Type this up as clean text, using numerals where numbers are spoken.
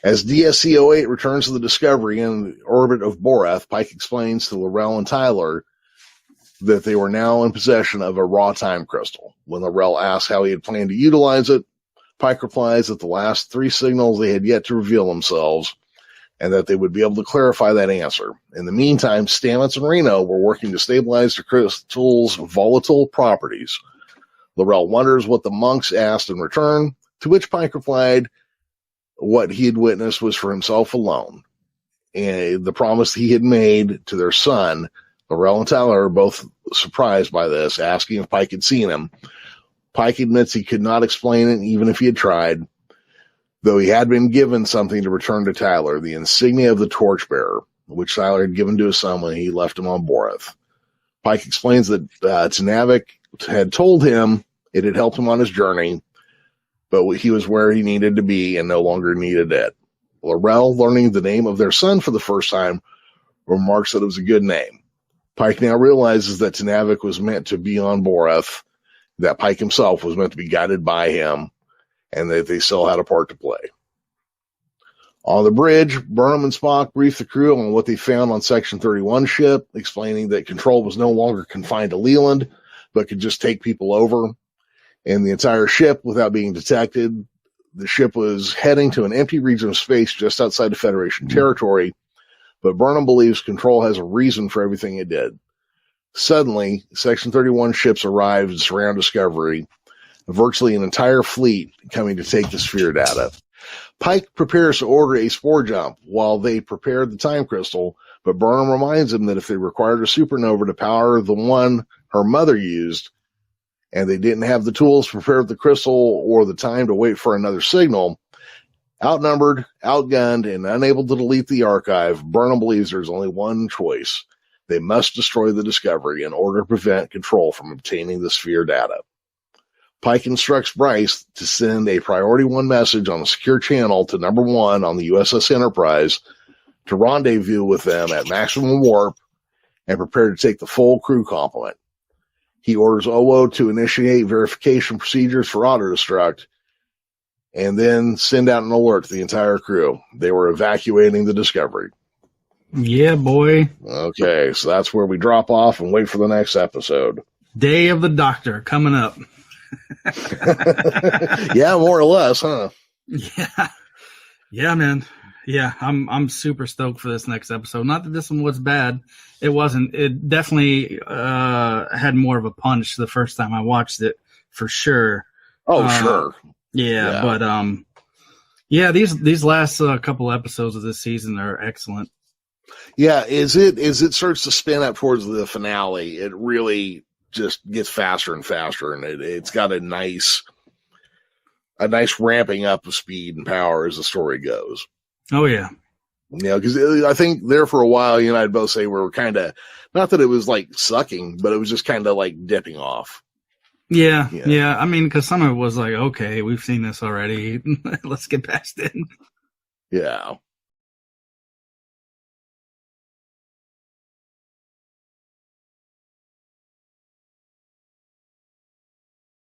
As DSC-08 returns to the Discovery in the orbit of Boreth, Pike explains to L'Rell and Tyler that they were now in possession of a raw time crystal. When L'Rell asks how he had planned to utilize it, Pike replies that the last 3 signals they had yet to reveal themselves, and that they would be able to clarify that answer. In the meantime, Stamets and Reno were working to stabilize the crystal's volatile properties. L'Rell wonders what the monks asked in return, to which Pike replied what he had witnessed was for himself alone. And the promise he had made to their son, L'Rell and Tyler are both surprised by this, asking if Pike had seen him. Pike admits he could not explain it even if he had tried, though he had been given something to return to Tyler, the insignia of the Torchbearer, which Tyler had given to his son when he left him on Boreth. Pike explains that Tanavik had told him it had helped him on his journey, but he was where he needed to be and no longer needed it. L'Rell, learning the name of their son for the first time, remarks that it was a good name. Pike now realizes that Tanavik was meant to be on Boreth, that Pike himself was meant to be guided by him, and that they still had a part to play. On the bridge, Burnham and Spock brief the crew on what they found on Section 31 ship, explaining that control was no longer confined to Leland, but could just take people over and the entire ship without being detected. The ship was heading to an empty region of space just outside of Federation territory, but Burnham believes control has a reason for everything it did. Suddenly, Section 31 ships arrive and surround Discovery, virtually an entire fleet coming to take the sphere data. Pike prepares to order a spore jump while they prepare the time crystal, but Burnham reminds him that if they required a supernova to power the one her mother used, and they didn't have the tools to prepare the crystal or the time to wait for another signal, outnumbered, outgunned, and unable to delete the archive, Burnham believes there's only one choice. They must destroy the Discovery in order to prevent control from obtaining the sphere data. Pike instructs Bryce to send a Priority 1 message on a secure channel to Number 1 on the USS Enterprise to rendezvous with them at maximum warp and prepare to take the full crew complement. He orders Owo to initiate verification procedures for auto-destruct and then send out an alert to the entire crew. They were evacuating the Discovery. Yeah, boy. Okay, so that's where we drop off and wait for the next episode. Day of the Doctor coming up. Yeah, more or less, huh? Yeah, man. Yeah, I'm super stoked for this next episode. Not that this one was bad. It wasn't. It definitely had more of a punch the first time I watched it, for sure. Oh, sure. Yeah, but yeah, these last couple episodes of this season are excellent. Yeah, as it starts to spin up towards the finale, it really just gets faster and faster, and it's got a nice ramping up of speed and power as the story goes. Oh yeah. You know, because I think there for a while, you and I'd both say we were kind of, not that it was like sucking, but it was just kind of like dipping off. Yeah. I mean, because some of it was like, okay, we've seen this already. Let's get past it. Yeah.